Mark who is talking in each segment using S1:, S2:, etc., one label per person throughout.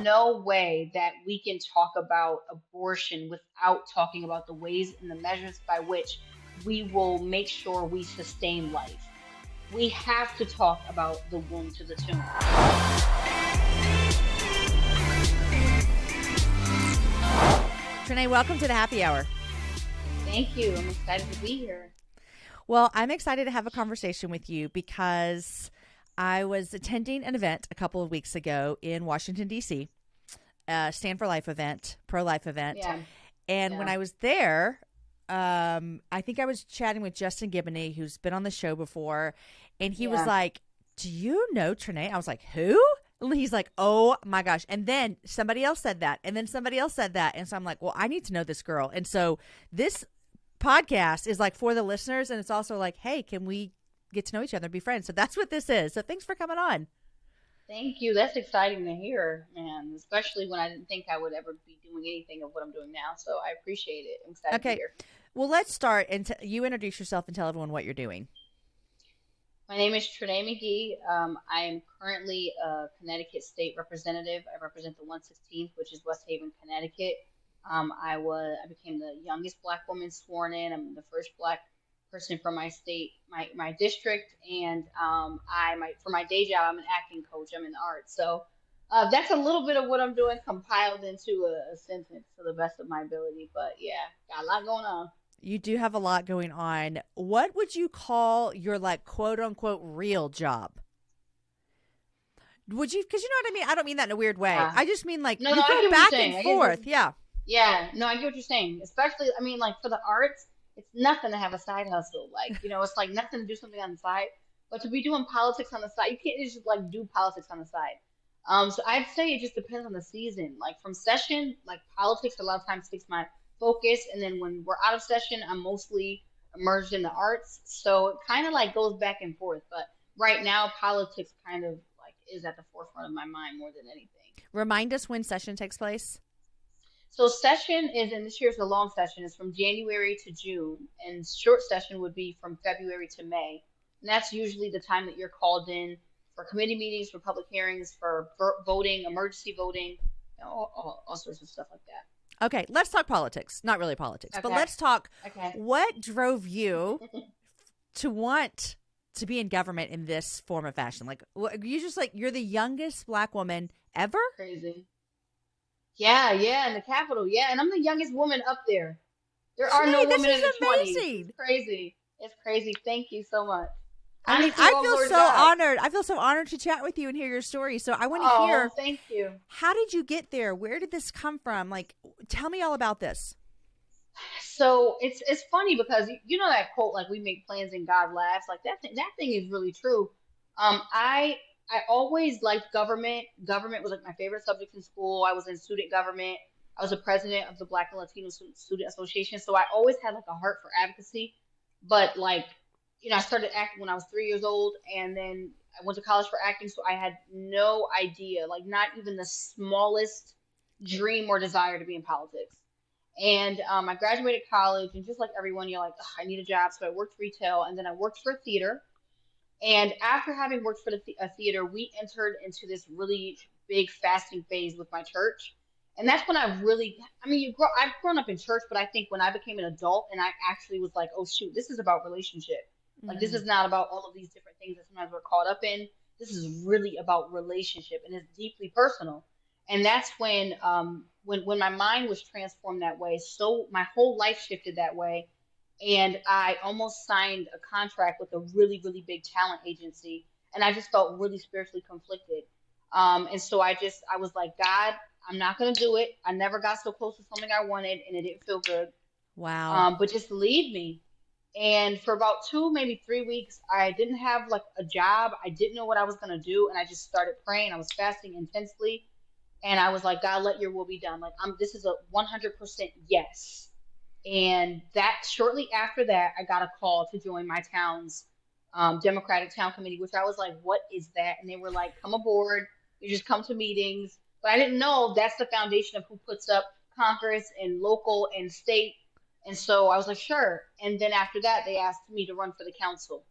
S1: no way that we can talk about abortion without talking about the ways and the measures by which we will make sure we sustain life. We have to talk about the womb to the tomb.
S2: Trenee, welcome to the happy hour.
S1: Thank you. I'm excited to be here.
S2: Well, I'm excited to have a conversation with you because I was attending an event a couple of weeks ago in Washington, D.C., Stand for Life event, pro-life event.
S1: Yeah.
S2: And when I was there, I think I was chatting with Justin Giboney, who's been on the show before, and he was like, do you know Trenee? I was like, who? And he's like, oh my gosh. And then somebody else said that, and then somebody else said that. And so I'm like, well, I need to know this girl. And so this podcast is like for the listeners, and it's also like, hey, can we get to know each other, be friends? So that's what this is. So thanks for coming on.
S1: Thank you. That's exciting to hear, man, especially when I didn't think I would ever be doing anything of what I'm doing now. So I appreciate it. I'm excited to be here.
S2: Well, let's start, and you introduce yourself and tell everyone what you're doing.
S1: My name is Trenee McGee. I am currently a Connecticut state representative. I represent the 116th, which is West Haven, Connecticut. I became the youngest Black woman sworn in. I'm the first Black person from my state, my district, and for my day job, I'm an acting coach. I'm in the arts, so that's a little bit of what I'm doing compiled into a sentence to the best of my ability. But yeah, got a lot going on.
S2: You do have a lot going on. What would you call your like quote unquote real job? Would you? Because you know what I mean. I don't mean that in a weird way.
S1: Yeah.
S2: I just mean like
S1: you
S2: go back and forth. Yeah.
S1: Yeah. No, I get what you're saying. Especially, I mean, like for the arts, it's nothing to have a side hustle. Like, it's like nothing to do something on the side. But to be doing politics on the side, you can't just like do politics on the side. So I'd say it just depends on the season. Like from session, like politics a lot of times takes my focus, and then when we're out of session, I'm mostly immersed in the arts. So it kind of like goes back and forth. But right now, politics kind of like is at the forefront of my mind more than anything.
S2: Remind us when session takes place.
S1: So session is, and this year's a long session, is from January to June, and short session would be from February to May. And that's usually the time that you're called in for committee meetings, for public hearings, for voting, emergency voting, all sorts of stuff like that.
S2: Okay, let's talk politics. Not really politics, but let's talk what drove you to want to be in government in this form of fashion. Like, you're the youngest Black woman ever?
S1: Crazy. Yeah, in the Capitol. Yeah, and I'm the youngest woman up there. There are no women in the 20s. It's crazy. It's crazy. Thank you so much.
S2: I mean, I feel so honored. I feel so honored to chat with you and hear your story. So I want to hear.
S1: Thank you.
S2: How did you get there? Where did this come from? Like, tell me all about this.
S1: So it's funny because you know that quote, like, we make plans and God laughs. Like that thing is really true. I always liked government. Government was like my favorite subject in school. I was in student government. I was the president of the Black and Latino Student Association. So I always had like a heart for advocacy. But like, I started acting when I was 3 years old, and then I went to college for acting. So I had no idea, like not even the smallest dream or desire to be in politics. And I graduated college, and just like everyone, you're like, I need a job. So I worked retail, and then I worked for theater. And after having worked for the theater, we entered into this really big fasting phase with my church. And that's when I've grown up in church, but I think when I became an adult and I actually was like, oh, shoot, this is about relationship. Like, this is not about all of these different things that sometimes we're caught up in. This is really about relationship, and it's deeply personal. And that's when my mind was transformed that way. So my whole life shifted that way. And I almost signed a contract with a really, really big talent agency. And I just felt really spiritually conflicted. And so I was like, God, I'm not going to do it. I never got so close to something I wanted, and it didn't feel good.
S2: Wow.
S1: But just lead me. And for about 2, maybe 3 weeks, I didn't have like a job. I didn't know what I was going to do. And I just started praying. I was fasting intensely. And I was like, God, let your will be done. Like, this is a 100% yes. And that shortly after that, I got a call to join my town's Democratic Town Committee, which I was like, what is that? And they were like, come aboard. You just come to meetings. But I didn't know that's the foundation of who puts up Congress and local and state. And so I was like, sure. And then after that, they asked me to run for the council.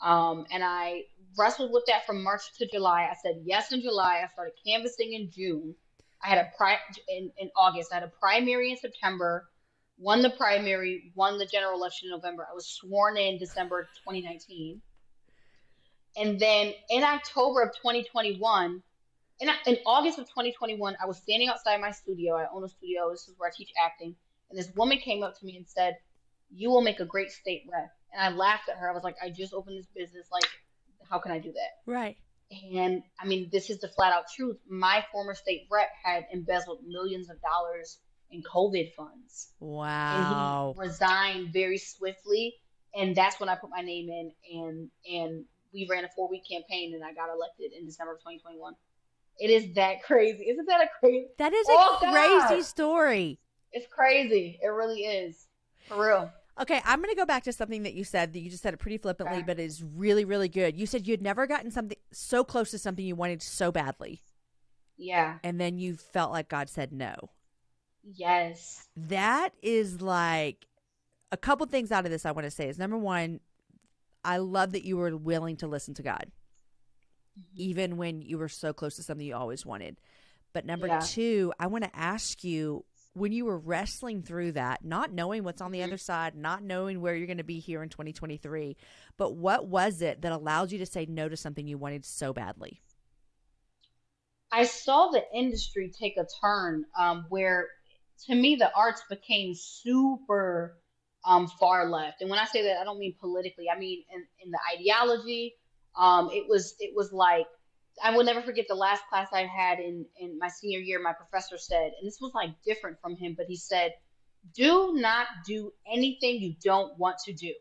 S1: And I wrestled with that from March to July. I said yes in July. I started canvassing in June. I had in August. I had a primary in September, won the primary, won the general election in November. I was sworn in December 2019. And then in October of 2021, in August of 2021, I was standing outside my studio. I own a studio. This is where I teach acting. And this woman came up to me and said, "You will make a great state rep." And I laughed at her. I was like, "I just opened this business. Like, how can I do that?"
S2: Right.
S1: And I mean, this is the flat out truth. My former state rep had embezzled millions of dollars in COVID funds. And he
S2: Wow.
S1: resigned very swiftly. And that's when I put my name in, and we ran a 4-week campaign, and I got elected in December of 2021. It is that crazy. Isn't that a crazy?
S2: That is
S1: Oh
S2: a crazy
S1: God,
S2: story.
S1: it's crazy. It really is. For real.
S2: Okay, I'm going to go back to something that you said that you just said it pretty flippantly,
S1: Okay.
S2: but is really, really good. You said you'd never gotten something so close to something you wanted so badly,
S1: Yeah.
S2: and then you felt like God said no.
S1: Yes.
S2: That is like a couple things out of this I want to say is number one, I love that you were willing to listen to God, even when you were so close to something you always wanted. But number
S1: Yeah.
S2: two, I want to ask you, when you were wrestling through that, not knowing what's on the other side, not knowing where you're going to be here in 2023, but what was it that allowed you to say no to something you wanted so badly?
S1: I saw the industry take a turn where, to me, the arts became super far left. And when I say that, I don't mean politically. I mean in the ideology. It was like I will never forget the last class I had in my senior year. My professor said, and this was like different from him, but he said, "Do not do anything you don't want to do.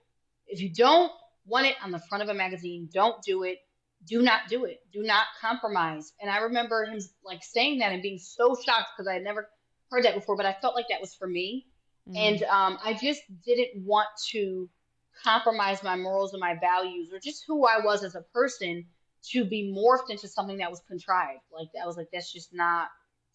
S1: If you don't want it on the front of a magazine, don't do it. Do not do it. Do not compromise." And I remember him like saying that and being so shocked because I had never heard that before, but I felt like that was for me. And
S2: Mm.
S1: I just didn't want to compromise my morals and my values or just who I was as a person to be morphed into something that was contrived. Like I was like, that's just not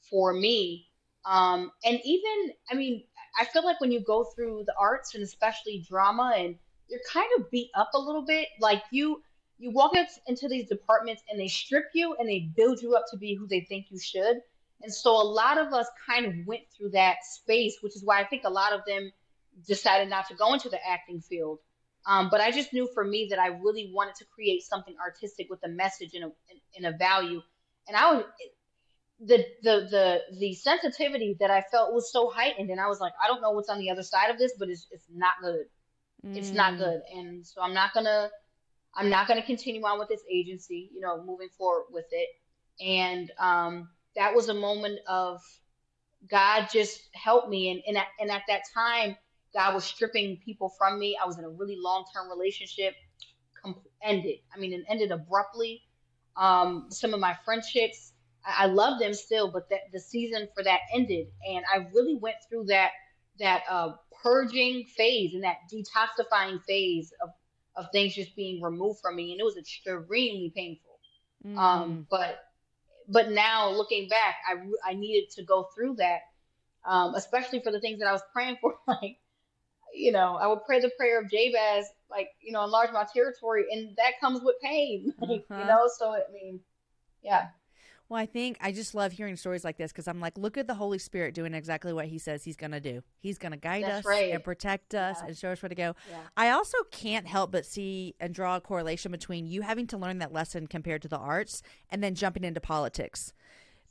S1: for me. And even, I mean, I feel like when you go through the arts and especially drama and you're kind of beat up a little bit, like you walk into these departments and they strip you and they build you up to be who they think you should. And so a lot of us kind of went through that space, which is why I think a lot of them decided not to go into the acting field. But I just knew for me that I really wanted to create something artistic with a message and a value. And I was the sensitivity that I felt was so heightened, and I was like, I don't know what's on the other side of this, but it's not good. It's not
S2: Mm.
S1: good, and so I'm not gonna continue on with this agency, moving forward with it. And that was a moment of God just helped me, and at that time, God was stripping people from me. I was in a really long-term relationship, ended. I mean, it ended abruptly. Some of my friendships, I love them still, but the season for that ended, and I really went through that purging phase and that detoxifying phase of things just being removed from me, and it was extremely painful.
S2: Mm.
S1: But now looking back, I needed to go through that, especially for the things that I was praying for. Like, I would pray the prayer of Jabez, like, enlarge my territory, and that comes with pain. Like,
S2: Uh-huh.
S1: so I mean, yeah,
S2: Well, I think I just love hearing stories like this because I'm like, look at the Holy Spirit doing exactly what he says he's going to do. He's going to guide
S1: that's
S2: us and
S1: right.
S2: protect us
S1: Yeah,
S2: and show us where to go.
S1: yeah,
S2: I also can't help but see and draw a correlation between you having to learn that lesson compared to the arts and then jumping into politics.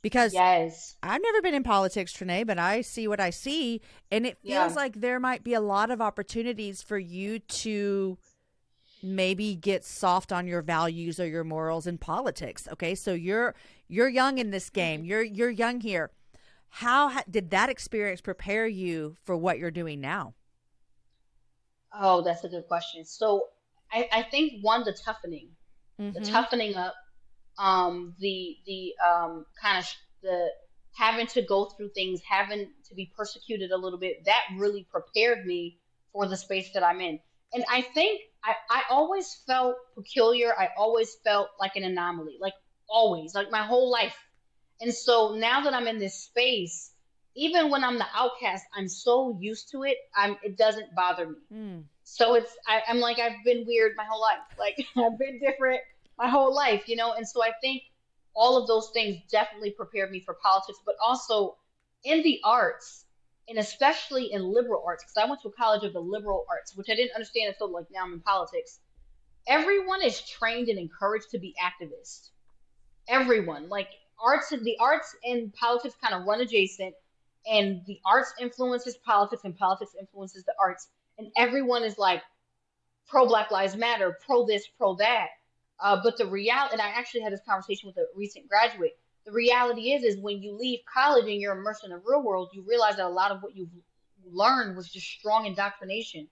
S2: Because
S1: yes,
S2: I've never been in politics, Trenee, but I see what I see. And it feels
S1: yeah,
S2: like there might be a lot of opportunities for you to maybe get soft on your values or your morals in politics. Okay, so you're young in this game. You're young here. How did that experience prepare you for what you're doing now?
S1: Oh, that's a good question. So I think one, the
S2: Mm-hmm.
S1: toughening up, the kind of the having to go through things, having to be persecuted a little bit, that really prepared me for the space that I'm in. And I think I always felt peculiar. I always felt like an anomaly, like always, like my whole life. And so now that I'm in this space, even when I'm the outcast, I'm so used to it. It doesn't bother me.
S2: Mm.
S1: So I'm like, I've been weird my whole life. Like I've been different my whole life. And so I think all of those things definitely prepared me for politics, but also in the arts, and especially in liberal arts, because I went to a college of the liberal arts, which I didn't understand until like now I'm in politics. Everyone is trained and encouraged to be activists. Everyone, like the arts and politics kind of run adjacent, and the arts influences politics, and politics influences the arts, and everyone is like pro Black Lives Matter, pro this, pro that. But the reality, and I actually had this conversation with a recent graduate. The reality is when you leave college and you're immersed in the real world, you realize that a lot of what you've learned was just strong indoctrination.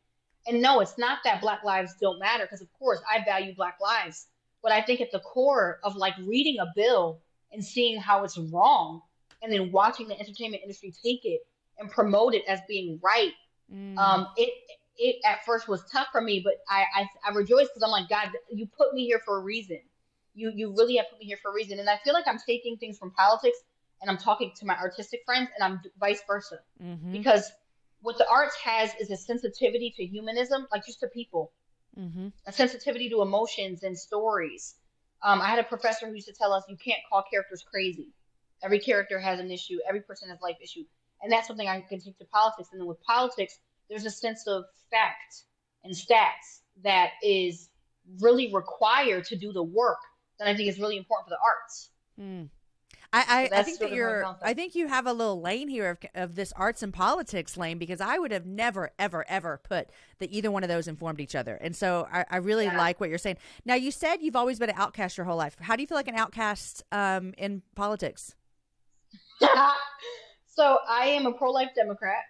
S1: And no, it's not that Black lives don't matter, because of course I value Black lives. But I think at the core of like reading a bill and seeing how it's wrong, and then watching the entertainment industry take it and promote it as being right, it at first was tough for me, but I rejoice because I'm like, God, you put me here for a reason. You really have put me here for a reason. And I feel like I'm taking things from politics and I'm talking to my artistic friends, and I'm vice versa. Because what the arts has is a sensitivity to humanism, like just to people, a sensitivity to emotions and stories. I had a professor who used to tell us, you can't call characters crazy. Every character has an issue. Every person has a life issue. And that's something I can take to politics. And then with politics, there's a sense of fact and stats that is really required to do the work that I think is really important for the arts.
S2: I think that I think you have a little lane here of this arts and politics lane, because I would have never, ever, ever put that either one of those informed each other. And so I really like what you're saying. Now, you said you've always been an outcast your whole life. How do you feel like an outcast in politics?
S1: So I am a pro-life Democrat.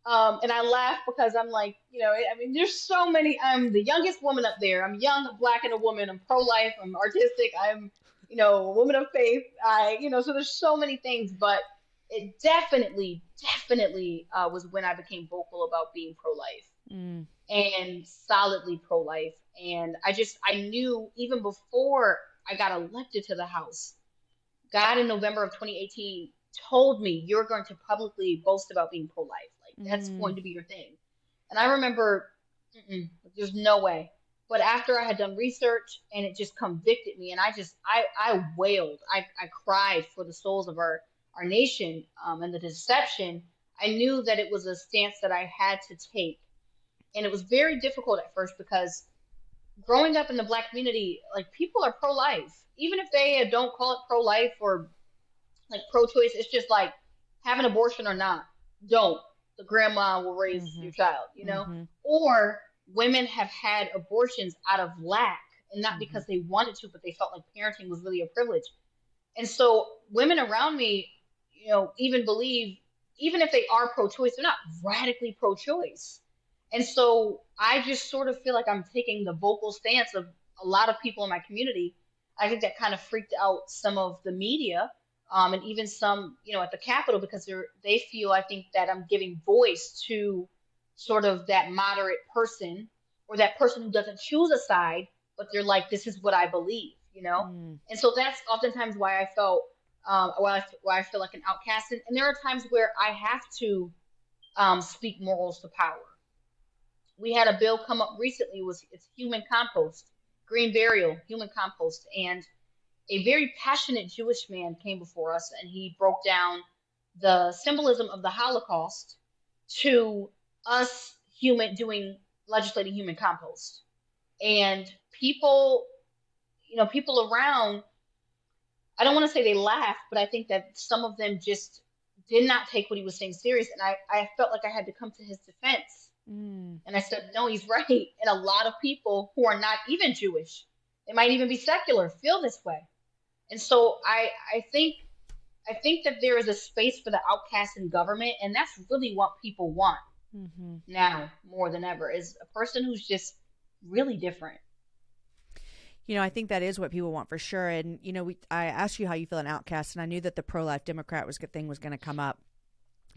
S1: And I laugh because I'm like, I mean, there's so many. I'm the youngest woman up there. I'm young, Black, and a woman. I'm pro-life. I'm artistic. I'm, a woman of faith. So there's so many things, but it definitely was when I became vocal about being pro-life and solidly pro-life. And I knew even before I got elected to the House, God in November of 2018 told me, you're going to publicly boast about being pro-life. Like, that's going to be your thing. And I remember, there's no way. But after I had done research and it just convicted me, and I wailed. I cried for the souls of our nation and the deception. I knew that it was a stance that I had to take. And it was very difficult at first because growing up in the Black community, like, people are pro-life. Even if they don't call it pro-life or like pro-choice, it's just like, have an abortion or not. Don't. The grandma will raise your child, Or women have had abortions out of lack and not because they wanted to, but they felt like parenting was really a privilege. And so women around me, even believe, even if they are pro-choice, they're not radically pro-choice. And so I just sort of feel like I'm taking the vocal stance of a lot of people in my community. I think that kind of freaked out some of the media. And even some, at the Capitol, because they feel, I think, that I'm giving voice to sort of that moderate person, or that person who doesn't choose a side, but they're like, this is what I believe, And so that's oftentimes why I felt, why I feel like an outcast. And there are times where I have to speak morals to power. We had a bill come up recently. It's human compost, green burial, human compost, and a very passionate Jewish man came before us, and he broke down the symbolism of the Holocaust to us legislating human compost. And people around, I don't want to say they laughed, but I think that some of them just did not take what he was saying serious. And I felt like I had to come to his defense. And I said, no, he's right. And a lot of people who are not even Jewish, they might even be secular, feel this way. And so I think that there is a space for the outcast in government, and that's really what people want now more than ever, is a person who's just really different.
S2: I think that is what people want for sure. And, I asked you how you feel an outcast, and I knew that the pro-life Democrat thing was going to come up,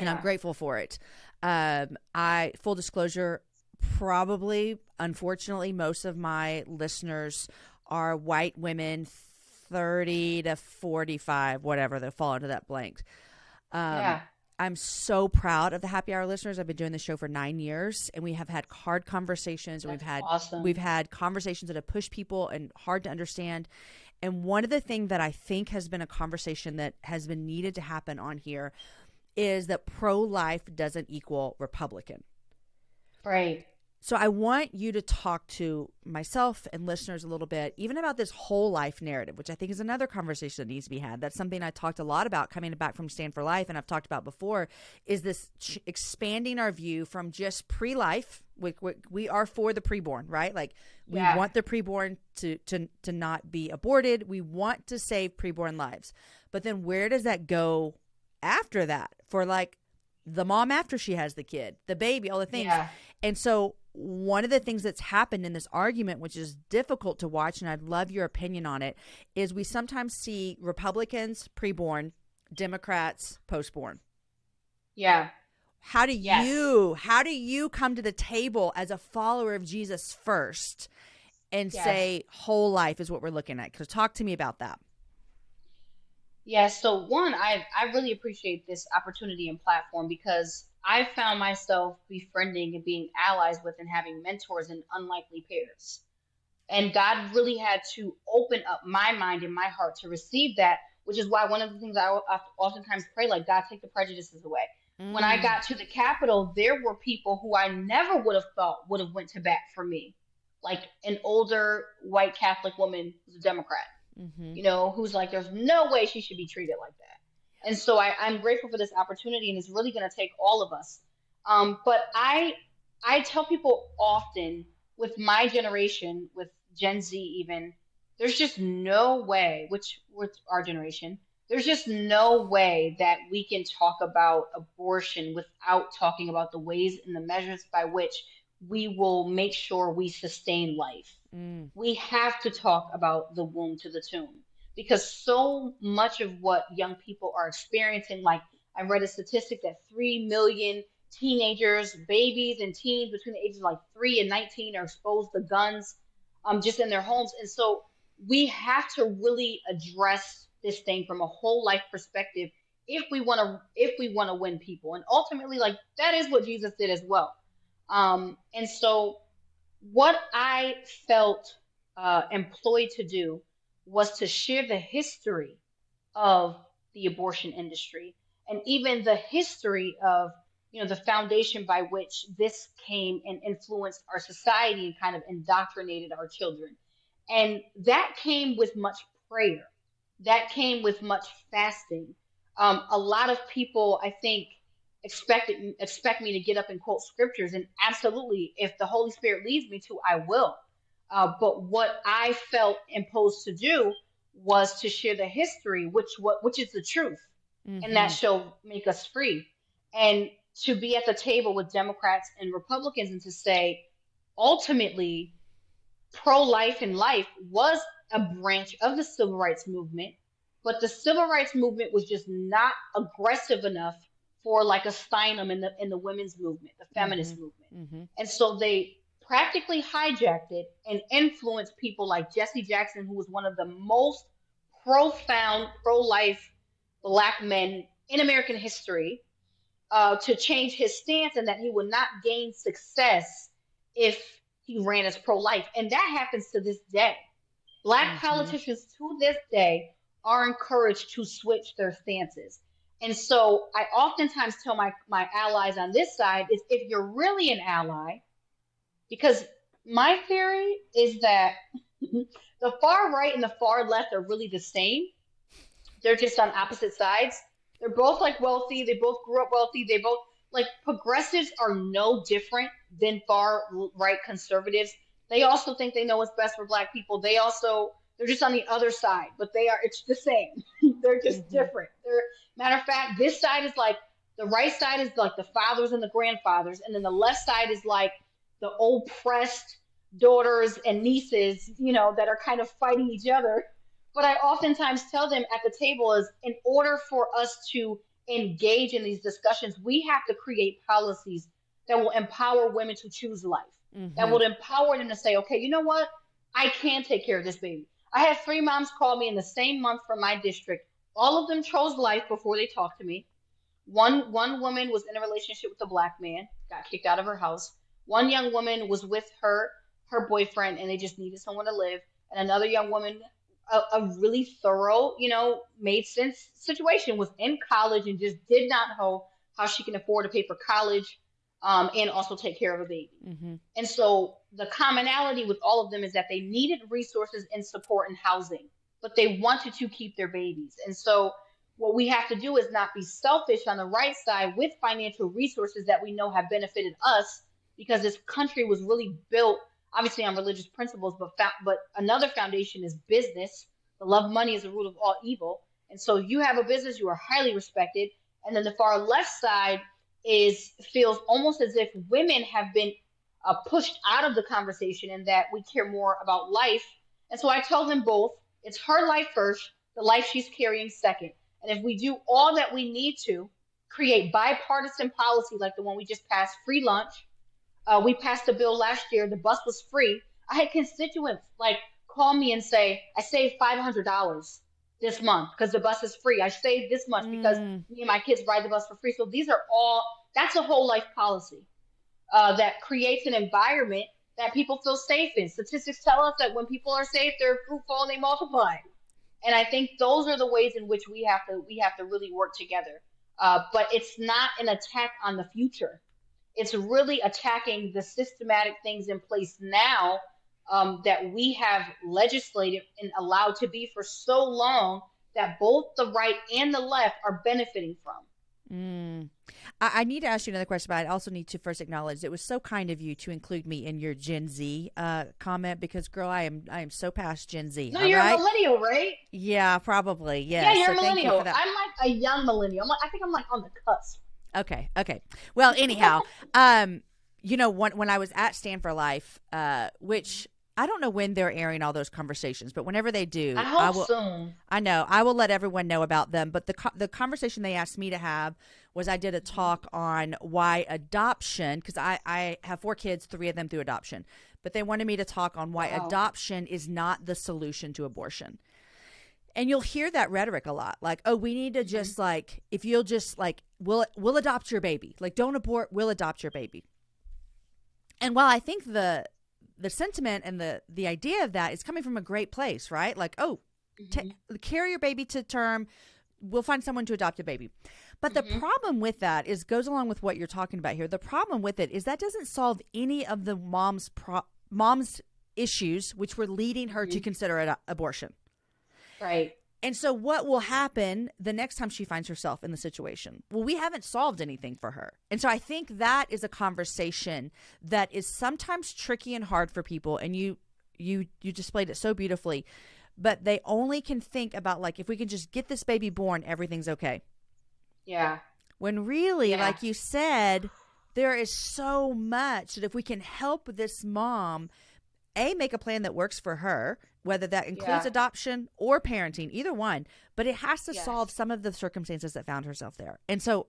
S2: and I'm grateful for it. Full disclosure, probably, unfortunately, most of my listeners are white women, 30 to 45, whatever, they fall into that blank. I'm so proud of the Happy Hour listeners. I've been doing this show for 9 years, and we have had hard conversations. And
S1: awesome.
S2: We've had conversations that have pushed people and hard to understand. And one of the things that I think has been a conversation that has been needed to happen on here is that pro-life doesn't equal Republican.
S1: Right.
S2: So I want you to talk to myself and listeners a little bit, even about this whole life narrative, which I think is another conversation that needs to be had. That's something I talked a lot about coming back from Stand for Life, and I've talked about before, is this expanding our view from just pre-life. We are for the preborn, right? Like we want the preborn to not be aborted. We want to save preborn lives. But then where does that go after that for like the mom after she has the kid, the baby, all the things?
S1: Yeah.
S2: And so one of the things that's happened in this argument, which is difficult to watch, and I'd love your opinion on it, is we sometimes see Republicans preborn, Democrats postborn.
S1: Yeah.
S2: How do you come to the table as a follower of Jesus first and say whole life is what we're looking at? Because talk to me about that.
S1: Yeah, so one, I really appreciate this opportunity and platform because I found myself befriending and being allies with and having mentors in unlikely pairs. And God really had to open up my mind and my heart to receive that, which is why one of the things I oftentimes pray, like, God, take the prejudices away. When I got to the Capitol, there were people who I never would have thought would have went to bat for me, like an older white Catholic woman who's a Democrat. You know, who's like, there's no way she should be treated like that. And so I'm grateful for this opportunity, and it's really going to take all of us. But I tell people often with my generation, with Gen Z even, there's just no way, which with our generation, there's just no way that we can talk about abortion without talking about the ways and the measures by which we will make sure we sustain life. We have to talk about the womb to the tomb because so much of what young people are experiencing, like I read a statistic that 3 million teenagers, babies and teens between the ages of like 3 and 19 are exposed to guns just in their homes. And so we have to really address this thing from a whole life perspective if we want to win people. And ultimately, like, that is what Jesus did as well. And so what I felt employed to do was to share the history of the abortion industry and even the history of, you know, the foundation by which this came and influenced our society and kind of indoctrinated our children. And that came with much prayer. That came with much fasting. A lot of people, I think, expect me to get up and quote scriptures, and absolutely, if the Holy Spirit leads me to, I will. But what I felt imposed to do was to share the history, which is the truth, and that shall make us free. And to be at the table with Democrats and Republicans and to say, ultimately, pro-life and life was a branch of the civil rights movement, but the civil rights movement was just not aggressive enough for like a Steinem in the women's movement, the feminist movement. And so they practically hijacked it and influenced people like Jesse Jackson, who was one of the most profound pro-life Black men in American history, to change his stance and that he would not gain success if he ran as pro-life. And that happens to this day. Black politicians to this day are encouraged to switch their stances. And so I oftentimes tell my allies on this side is, if you're really an ally, because my theory is that the far right and the far left are really the same. They're just on opposite sides. They're both like wealthy. They both grew up wealthy. They both, like, progressives are no different than far right conservatives. They also think they know what's best for Black people. They're just on the other side, but it's the same. They're just different. Matter of fact, this side is like, the right side is like the fathers and the grandfathers, and then the left side is like the oppressed daughters and nieces, you know, that are kind of fighting each other. But I oftentimes tell them at the table is, in order for us to engage in these discussions, we have to create policies that will empower women to choose life, that will empower them to say, okay, you know what? I can take care of this baby. I had 3 moms call me in the same month from my district. All of them chose life before they talked to me. One woman was in a relationship with a Black man, got kicked out of her house. One young woman was with her boyfriend, and they just needed someone to live. And another young woman a really thorough, made sense situation, was in college and just did not know how she can afford to pay for college, and also take care of a baby.
S2: Mm-hmm.
S1: And so the commonality with all of them is that they needed resources and support and housing, but they wanted to keep their babies. And so what we have to do is not be selfish on the right side with financial resources that we know have benefited us, because this country was really built obviously on religious principles, but another foundation is business. The love of money is the root of all evil. And so you have a business, you are highly respected. And then the far left side feels almost as if women have been pushed out of the conversation, and that we care more about life. And so I tell them both, it's her life first, the life she's carrying second. And if we do all that we need to create bipartisan policy like the one we just passed, free lunch. We passed a bill last year. The bus was free. I had constituents like call me and say, I saved $500 this month because the bus is free. I saved this much because me and my kids ride the bus for free. So that's a whole life policy that creates an environment that people feel safe in. Statistics tell us that when people are safe, they're fruitful and they multiply. And I think those are the ways in which we have to really work together. But it's not an attack on the future. It's really attacking the systematic things in place now, that we have legislated and allowed to be for so long, that both the right and the left are benefiting from.
S2: I need to ask you another question, but I also need to first acknowledge it was so kind of you to include me in your Gen Z comment, because, girl, I am so past Gen Z.
S1: No, you're a millennial, right?
S2: Yeah, probably. Yes.
S1: Yeah, you're a
S2: so
S1: millennial.
S2: I'm
S1: like a young millennial. I think I'm like on the cusp.
S2: Okay. Well, anyhow, when I was at Stand for Life, which I don't know when they're airing all those conversations, but whenever they do,
S1: I hope soon.
S2: I know I will let everyone know about them. But the conversation they asked me to have was, I did a talk on why adoption, because I have 4 kids, 3 of them through adoption, but they wanted me to talk on why adoption is not the solution to abortion. And you'll hear that rhetoric a lot, like, oh, we need to just if you'll just we'll adopt your baby, don't abort, we'll adopt your baby. And while I think the sentiment and the idea of that is coming from a great place, right? Carry your baby to term, we'll find someone to adopt a baby. But the problem with that goes along with what you're talking about here. The problem with it is that doesn't solve any of the mom's issues, which were leading her to consider an abortion.
S1: Right.
S2: And so what will happen the next time she finds herself in the situation? Well, we haven't solved anything for her. And so I think that is a conversation that is sometimes tricky and hard for people. And you displayed it so beautifully, but they only can think about if we can just get this baby born, everything's okay.
S1: Yeah.
S2: When really, like you said, there is so much that if we can help this mom, make a plan that works for her, whether that includes adoption or parenting, either one, but it has to solve some of the circumstances that found herself there. And so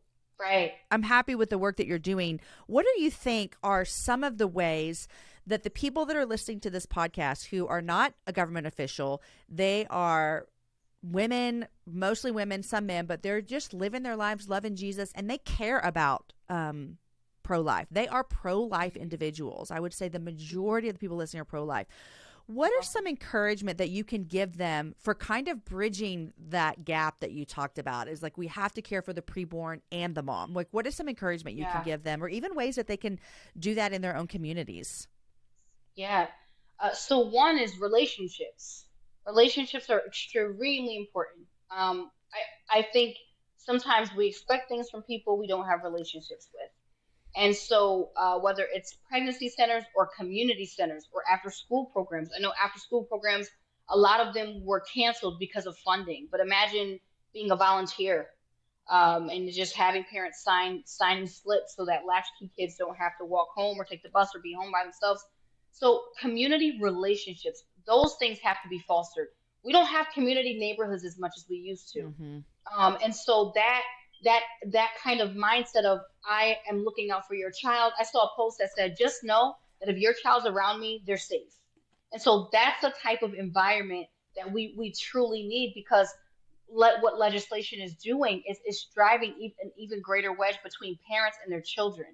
S2: I'm happy with the work that you're doing. What do you think are some of the ways that the people that are listening to this podcast who are not a government official, they are women, mostly women, some men, but they're just living their lives, loving Jesus, and they care about pro-life. They are pro-life individuals. I would say the majority of the people listening are pro-life. What are some encouragement that you can give them for kind of bridging that gap that you talked about? Is we have to care for the preborn and the mom. What is some encouragement you can give them, or even ways that they can do that in their own communities?
S1: Yeah. So one is relationships. Relationships are extremely important. I think sometimes we expect things from people we don't have relationships with. And so whether it's pregnancy centers or community centers or after school programs, I know after school programs, a lot of them were canceled because of funding. But imagine being a volunteer and just having parents signing slips so that latchkey kids don't have to walk home or take the bus or be home by themselves. So community relationships, those things have to be fostered. We don't have community neighborhoods as much as we used to. And so that kind of mindset of, I am looking out for your child. I saw a post that said, just know that if your child's around me, they're safe. And so that's the type of environment that we truly need, because what legislation is doing is driving an even greater wedge between parents and their children.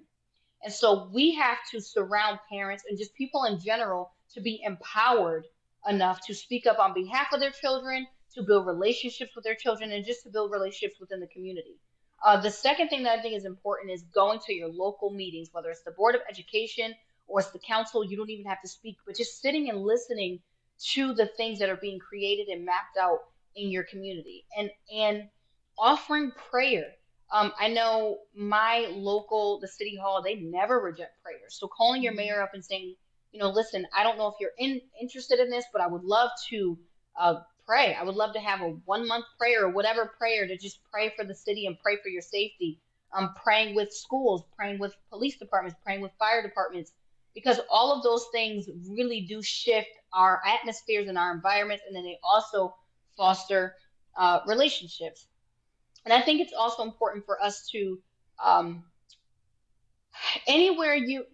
S1: And so we have to surround parents and just people in general to be empowered enough to speak up on behalf of their children, to build relationships with their children, and just to build relationships within the community. The second thing that I think is important is going to your local meetings, whether it's the Board of Education or it's the council. You don't even have to speak, but just sitting and listening to the things that are being created and mapped out in your community, and offering prayer. I know my local, the city hall, they never reject prayer. So calling your mayor up and saying, listen, I don't know if you're interested in this, but I would love to pray. I would love to have a 1 month prayer or whatever prayer to just pray for the city and pray for your safety. Praying with schools, praying with police departments, praying with fire departments, because all of those things really do shift our atmospheres and our environments, and then they also foster relationships. And I think it's also important for us to, um, anywhere you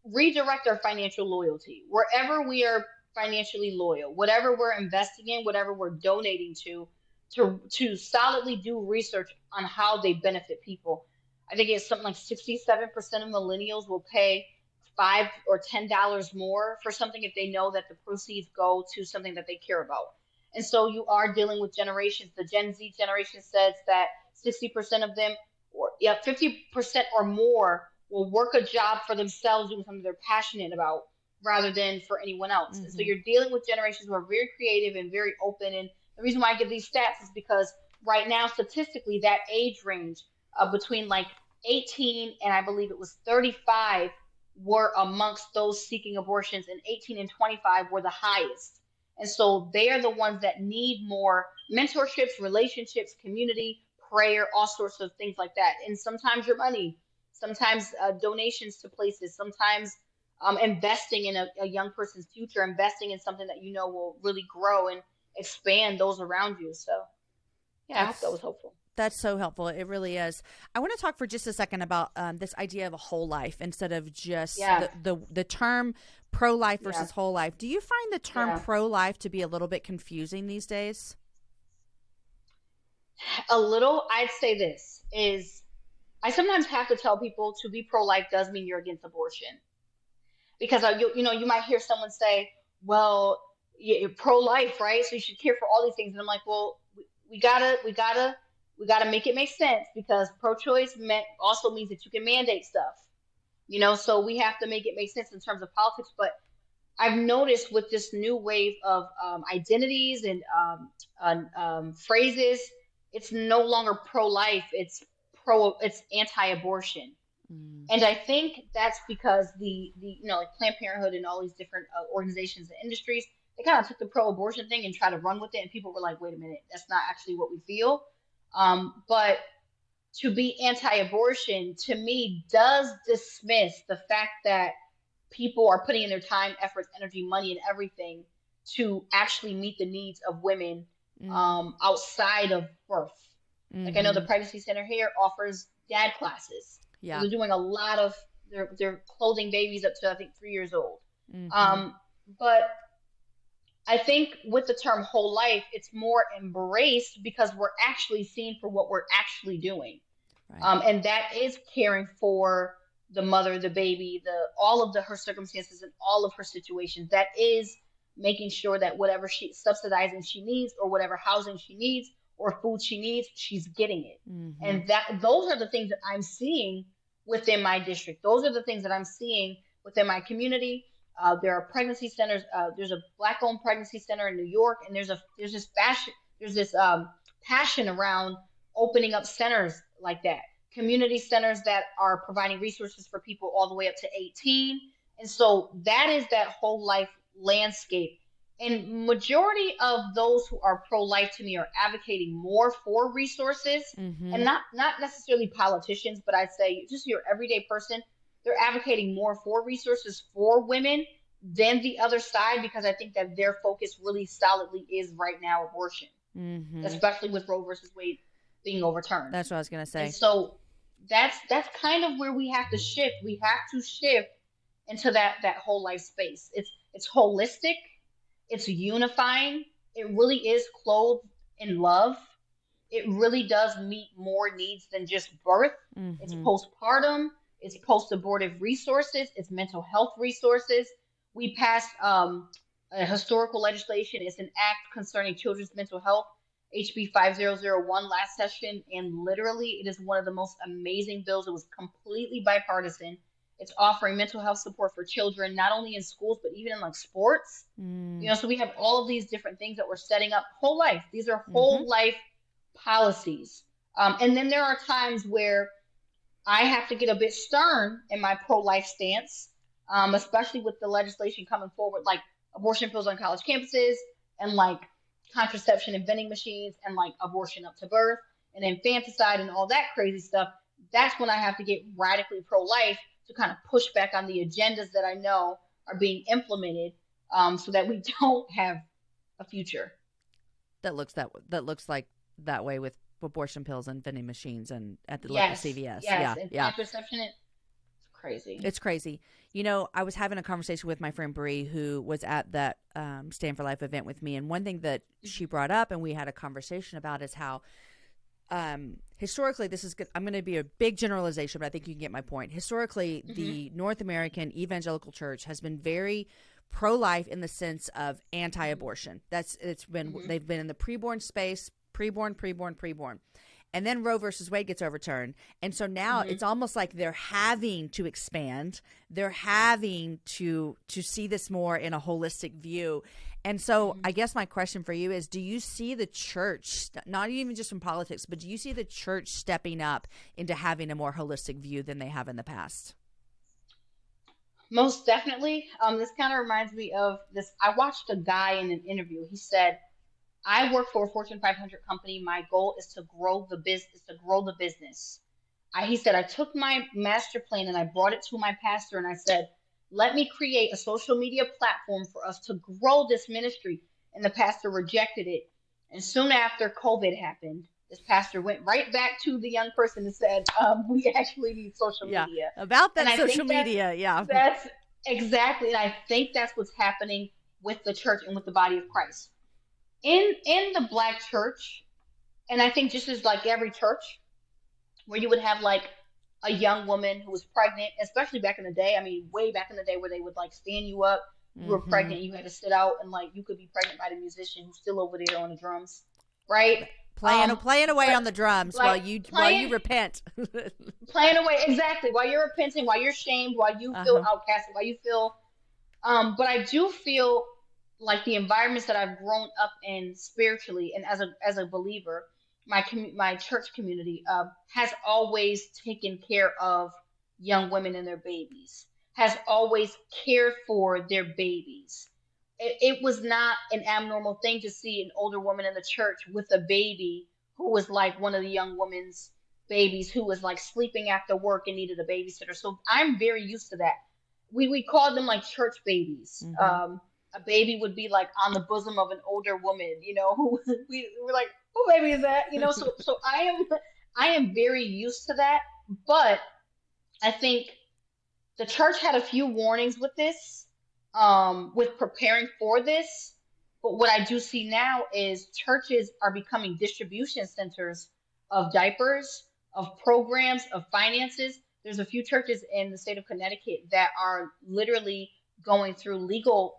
S1: redirect our financial loyalty, wherever we are financially loyal, whatever we're investing in, whatever we're donating to solidly do research on how they benefit people. I think it's something like 67% of millennials will pay $5 or $10 more for something if they know that the proceeds go to something that they care about. And so you are dealing with generations. The Gen Z generation says that 60% of them, or 50% or more, will work a job for themselves doing something they're passionate about rather than for anyone else. Mm-hmm. And so you're dealing with generations who are very creative and very open. And the reason why I give these stats is because right now, statistically, that age range between like 18 and I believe it was 35 were amongst those seeking abortions, and 18 and 25 were the highest. And so they are the ones that need more mentorships, relationships, community, prayer, all sorts of things like that. And sometimes your money, sometimes donations to places, sometimes investing in a young person's future, investing in something that will really grow and expand those around you. So, yeah, I hope that was helpful.
S2: That's so helpful. It really is. I want to talk for just a second about this idea of a whole life instead of just the term pro-life versus whole life. Do you find the term pro-life to be a little bit confusing these days?
S1: A little. I'd say this is, I sometimes have to tell people to be pro-life does mean you're against abortion. Because you might hear someone say, well, you're pro-life, right? So you should care for all these things. And I'm like, well, we gotta make it make sense, because pro-choice also means that you can mandate stuff, so we have to make it make sense in terms of politics. But I've noticed with this new wave of identities and phrases, it's no longer pro-life, it's anti-abortion. And I think that's because the like Planned Parenthood and all these different organizations and industries, they kind of took the pro-abortion thing and tried to run with it, and people were like, wait a minute, that's not actually what we feel. But to be anti-abortion, to me, does dismiss the fact that people are putting in their time, efforts, energy, money, and everything to actually meet the needs of women outside of birth. Mm-hmm. Like I know the pregnancy center here offers dad classes. Yeah, they're doing a lot of they're clothing babies up to I think 3 years old. Mm-hmm. But I think with the term whole life, it's more embraced because we're actually seen for what we're actually doing. Right. And that is caring for the mother, the baby, all of her circumstances and all of her situations. That is making sure that whatever subsidizing she needs, or whatever housing she needs or food she needs, she's getting it. Mm-hmm. And those are the things that I'm seeing within my district. Those are the things that I'm seeing within my community. There are pregnancy centers. There's a Black-owned pregnancy center in New York, and there's this passion around opening up centers like that, community centers that are providing resources for people all the way up to 18. And so that is that whole life landscape. And majority of those who are pro-life to me are advocating more for resources, mm-hmm. and not necessarily politicians, but I'd say just your everyday person. They're advocating more for resources for women than the other side, because I think that their focus really solidly is right now abortion, mm-hmm. especially with Roe versus Wade being overturned.
S2: That's what I was going to say.
S1: And so that's kind of where we have to shift. We have to shift into that whole life space. It's holistic. It's unifying. It really is clothed in love. It really does meet more needs than just birth. Mm-hmm. It's postpartum. It's post-abortive resources. It's mental health resources. We passed a historical legislation. It's an act concerning children's mental health, HB 5001 last session, and literally it is one of the most amazing bills. It was completely bipartisan. It's offering mental health support for children, not only in schools, but even in like sports.
S2: Mm.
S1: So we have all of these different things that we're setting up whole life. These are
S2: Mm-hmm.
S1: whole life policies. And then there are times where I have to get a bit stern in my pro-life stance, especially with the legislation coming forward, like abortion pills on college campuses and like contraception and vending machines and like abortion up to birth and infanticide and all that crazy stuff. That's when I have to get radically pro-life to kind of push back on the agendas that I know are being implemented, so that we don't have a future.
S2: That looks like that way with abortion pills and vending machines and at the local
S1: Yes,
S2: CVS.
S1: yes,
S2: Yeah,
S1: and
S2: yeah.
S1: contraception, it's crazy.
S2: It's crazy. You know, I was having a conversation with my friend Bree, who was at that Stand for Life event with me, and one thing that she brought up, and we had a conversation about, is how historically, this is good. I'm going to be a big generalization, but I think you can get my point. Historically,
S1: Hmm.
S2: the North American evangelical church has been very pro-life in the sense of anti-abortion.
S1: Hmm.
S2: They've been in the preborn space, preborn. And then Roe versus Wade gets overturned. And so now
S1: Hmm.
S2: it's almost like they're having to expand. They're having to see this more in a holistic view. And so
S1: Hmm.
S2: I guess my question for you is, do you see the church, not even just from politics, but do you see the church stepping up into having a more holistic view than they have in the past?
S1: Most definitely. This kind of reminds me of this. I watched a guy in an interview. He said, "I work for a Fortune 500 company. My goal is to grow the business. To grow the business." He said, "I took my master plan and I brought it to my pastor and I said, 'Let me create a social media platform for us to grow this ministry.'" And the pastor rejected it. And soon after COVID happened, this pastor went right back to the young person and said, "We actually need social
S2: Yeah,
S1: media."
S2: about
S1: And
S2: that
S1: I
S2: social
S1: think
S2: media. Yeah.
S1: that's exactly, and I think that's what's happening with the church and with the body of Christ. In the black church, and I think just as like every church, where you would have like a young woman who was pregnant, especially back in the day. I mean, way back in the day where they would like stand you up. You were
S2: Mm-hmm.
S1: pregnant, you had to sit out, and like you could be pregnant by the musician who's still over there on the drums, right?
S2: Playing away
S1: But
S2: on the drums
S1: like
S2: while you
S1: playing
S2: repent.
S1: playing away exactly while you're repenting, while you're shamed, while you feel
S2: Uh-huh.
S1: outcasted, while you feel. But I do feel like the environments that I've grown up in spiritually and as a believer, my church community has always taken care of young women and their babies, has always cared for their babies. It was not an abnormal thing to see an older woman in the church with a baby who was like one of the young women's babies who was like sleeping after work and needed a babysitter. So I'm very used to that. We called them like church babies.
S2: Mm-hmm.
S1: A baby would be like on the bosom of an older woman, who we were like, who baby is that? So I am very used to that, but I think the church had a few warnings with this, with preparing for this. But what I do see now is churches are becoming distribution centers of diapers, of programs, of finances. There's a few churches in the state of Connecticut that are literally going through legal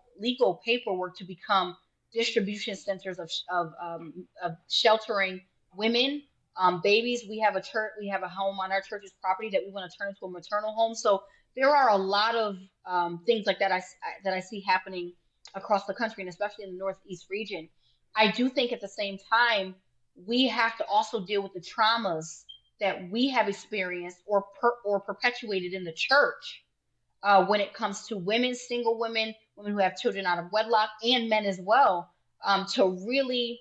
S1: paperwork to become distribution centers of sheltering women, babies. We have a church, we have a home on our church's property that we want to turn into a maternal home. So there are a lot of things like that that I see happening across the country, and especially in the Northeast region. I do think at the same time we have to also deal with the traumas that we have experienced or perpetuated in the church, when it comes to women, single women, women who have children out of wedlock, and men as well, to really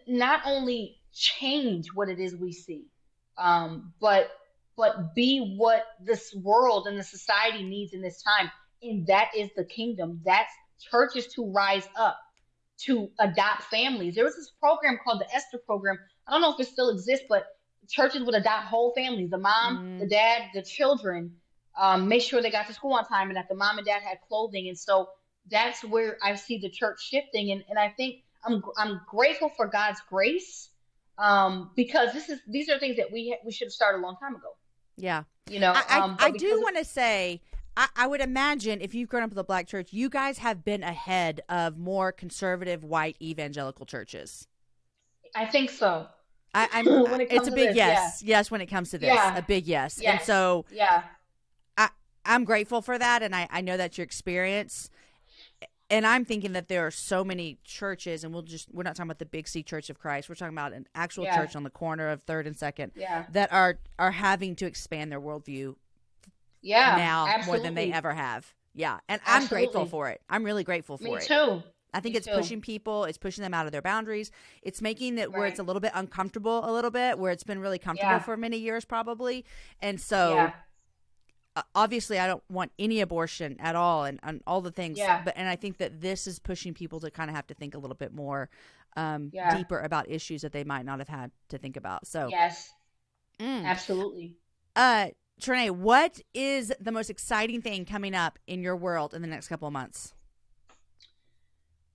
S1: not only change what it is we see, but be what this world and the society needs in this time, and that is the kingdom. That's churches to rise up to adopt families. There was this program called the Esther program. I don't know if it still exists, but churches would adopt whole families: the mom, the
S2: Mm.
S1: dad, the children. Make sure they got to school on time and that the mom and dad had clothing. And so that's where I see the church shifting. And I think I'm grateful for God's grace, because these are things that we should have started a long time ago.
S2: Yeah.
S1: You know,
S2: I
S1: but
S2: do
S1: because
S2: want to say I would imagine if you've grown up with a black church, you guys have been ahead of more conservative white evangelical churches.
S1: I think so.
S2: I'm.
S1: When it
S2: It's
S1: comes
S2: a
S1: to
S2: big
S1: this, yeah,
S2: yes. Yes, when it comes to this,
S1: yeah,
S2: a big yes. And
S1: yes,
S2: so
S1: yeah,
S2: I I'm grateful for that, and I know that's your experience. And I'm thinking that there are so many churches, and we're not talking about the Big C Church of Christ. We're talking about an actual
S1: yeah,
S2: church on the corner of Third and Second
S1: yeah,
S2: that are having to expand their worldview
S1: yeah,
S2: now more than they
S1: absolutely,
S2: ever have. Yeah, and I'm grateful
S1: absolutely.
S2: for it. I'm really grateful
S1: Me
S2: for it.
S1: too.
S2: I think
S1: Me
S2: it's
S1: too.
S2: pushing people, it's pushing them out of their boundaries. It's making it where it's
S1: Right.
S2: a little bit uncomfortable, a little bit where it's been really comfortable
S1: Yeah,
S2: for many years, probably. And
S1: yeah,
S2: so obviously I don't want any abortion at all, and all the things,
S1: yeah,
S2: but and I think that this is pushing people to kind of have to think a little bit more
S1: yeah.
S2: deeper about issues that they might not have had to think about. So
S1: Yes,
S2: mm.
S1: absolutely.
S2: uh Trenee, what is the most exciting thing coming up in your world in the next couple of months?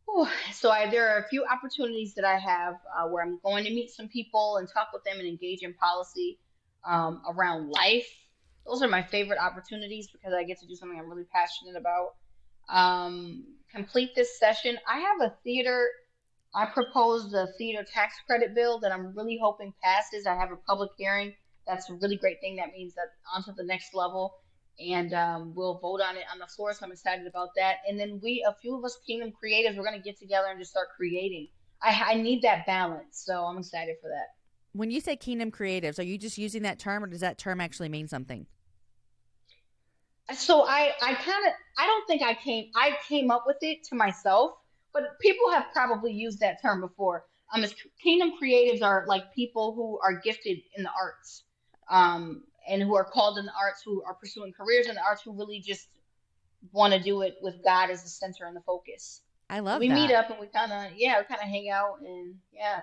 S1: Whew. There are a few opportunities that I have where I'm going to meet some people and talk with them and engage in policy around life. Those are my favorite opportunities because I get to do something I'm really passionate about. Complete this session. I have a theater. I proposed a theater tax credit bill that I'm really hoping passes. I have a public hearing. That's a really great thing. That means that on to the next level, and we'll vote on it on the floor. So I'm excited about that. And then a few of us Kingdom creatives, we're gonna get together and just start creating. I need that balance, so I'm excited for that.
S2: When you say Kingdom Creatives, are you just using that term, or does that term actually mean something?
S1: I kind of I don't think I came up with it to myself, but people have probably used that term before. As Kingdom creatives are like people who are gifted in the arts, and who are called in the arts, who are pursuing careers in the arts, who really just want to do it with God as the center and the focus.
S2: I
S1: So
S2: love
S1: we meet
S2: that.
S1: up and we kind of hang out and yeah,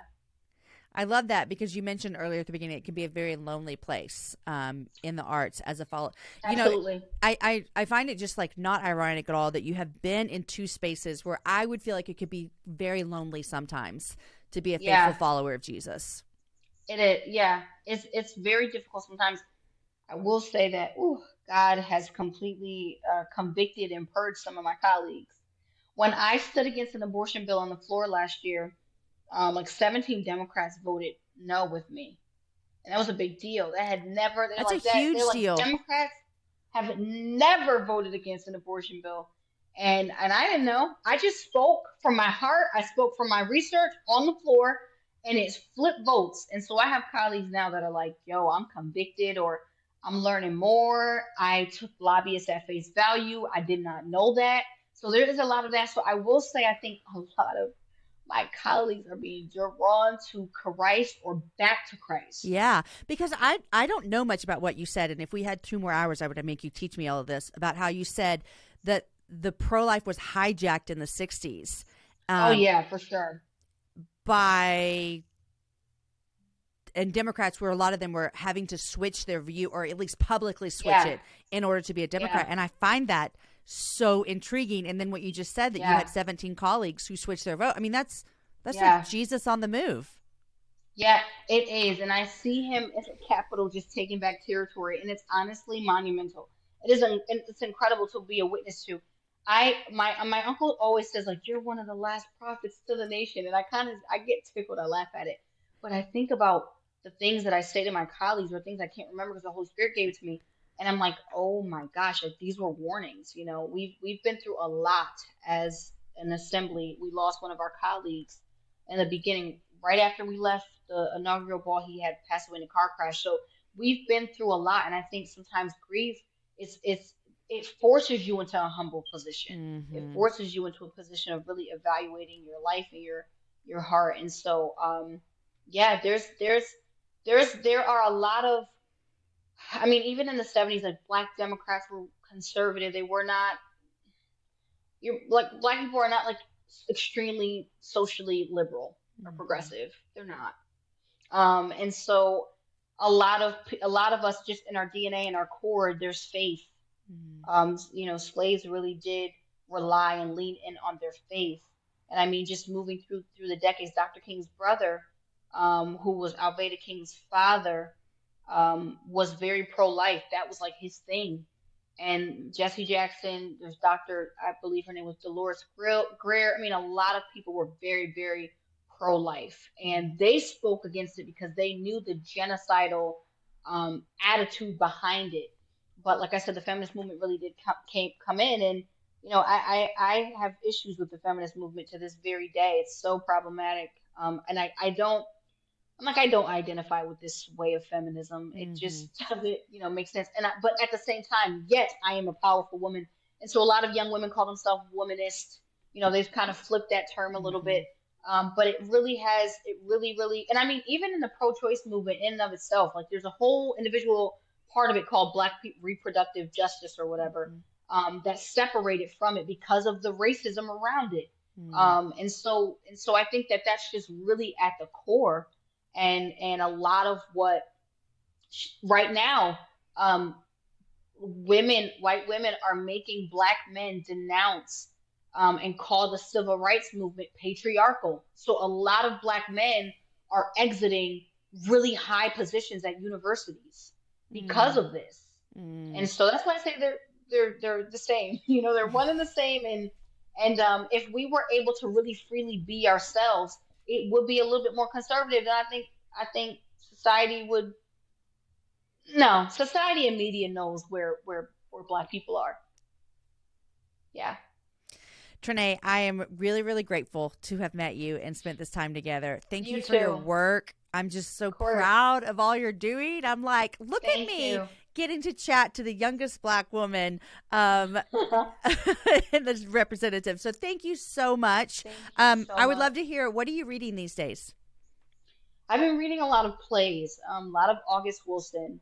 S2: I love that because you mentioned earlier at the beginning it can be a very lonely place in the arts as a follow. You know,
S1: absolutely.
S2: I find it just like not ironic at all that you have been in two spaces where I would feel like it could be very lonely sometimes to be a faithful
S1: Yeah,
S2: follower of Jesus.
S1: it is. Yeah, it's very difficult sometimes. I will say that God has completely convicted and purged some of my colleagues. When I stood against an abortion bill on the floor last year, like 17 Democrats voted no with me, and that was a big deal. That had never they're
S2: That's a
S1: like that. They're
S2: huge
S1: like
S2: deal.
S1: Democrats have never voted against an abortion bill, and I didn't know. I just spoke from my heart. I spoke from my research on the floor, and it's flip votes. And so I have colleagues now that are like, "Yo, I'm convicted," or "I'm learning more. I took lobbyists at face value. I did not know that." So there is a lot of that. So I will say, I think a lot of my colleagues are being drawn to Christ or back to Christ.
S2: Yeah, because I don't know much about what you said, and if we had 2 more hours, I would make you teach me all of this about how you said that the pro life was hijacked in the '60s
S1: Oh
S2: um,
S1: yeah, for sure.
S2: by and Democrats, where a lot of them were having to switch their view or at least publicly switch
S1: Yeah,
S2: it in order to be a
S1: yeah,
S2: Democrat, and I find that so intriguing. And then what you just said that you
S1: yeah,
S2: had 17 colleagues who switched their vote. I mean, that's like
S1: yeah,
S2: Jesus on the move.
S1: yeah. It is, and I see him as a capital just taking back territory, and it's honestly monumental. It's incredible to be a witness to. My uncle always says like you're one of the last prophets to the nation, and I get tickled. I laugh at it, but I think about the things that I say to my colleagues or things I can't remember because the Holy Spirit gave it to me, and I'm like, oh my gosh, like these were warnings. We've been through a lot as an assembly. We lost one of our colleagues in the beginning, right after we left the inaugural ball. He had passed away in a car crash. So we've been through a lot, and I think sometimes grief it forces you into a humble position. It
S2: Hmm.
S1: forces you into a position of really evaluating your life and your heart. And so, yeah, there are a lot of, I mean, even in the 70s, like black Democrats were conservative. They were not, you're like black people are not like extremely socially liberal or
S2: Hmm.
S1: progressive. They're not. And so a lot of us just in our DNA and our core, there's faith. Slaves really did rely and lean in on their faith. And I mean, just moving through the decades, Dr. King's brother, who was Alveda King's father, was very pro-life. That was like his thing. and Jesse Jackson. There's Dr. I believe her name was Dolores Greer. I mean, a lot of people were very, very pro-life, and they spoke against it because they knew the genocidal attitude behind it. But like I said, the feminist movement really did come in, and I have issues with the feminist movement to this very day. It's so problematic, and I don't. I'm like, I don't identify with this way of feminism. It just doesn't, make sense. But at the same time, yet I am a powerful woman. And so a lot of young women call themselves womanist. They've kind of flipped that term a little bit. But it really, and I mean, even in the pro-choice movement in and of itself, like there's a whole individual part of it called Black reproductive justice or whatever, that's separated from it because of the racism around it. And so I think that that's just really at the core. And a lot of what right now, white women are making Black men denounce and call the civil rights movement patriarchal. So a lot of Black men are exiting really high positions at universities because of this. And so that's why I say they're the same. They're one and the same. And if we were able to really freely be ourselves, it would be a little bit more conservative. And I think society would. No, society and media knows where Black people are. Yeah.
S2: Trenee, I am really, really grateful to have met you and spent this time together. Thank you for
S1: too.
S2: your work. I'm just so proud of all you're doing. I'm like, look at me getting to chat to the youngest Black woman in the representative. So thank you so much. I would love to hear, what are you reading these days?
S1: I've been reading a lot of plays, a lot of August Wilson.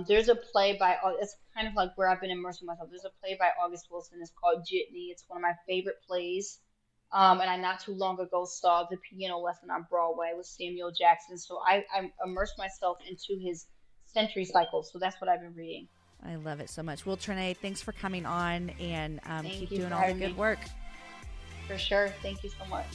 S1: There's a play it's kind of like where I've been immersing myself. There's a play by August Wilson. It's called Jitney. It's one of my favorite plays. And I not too long ago saw The Piano Lesson on Broadway with Samuel Jackson. So I immersed myself into his century cycle. So that's what I've been reading.
S2: I love it so much. Well, Trenee, thanks for coming on and keep doing all the good work.
S1: For sure. Thank you so much.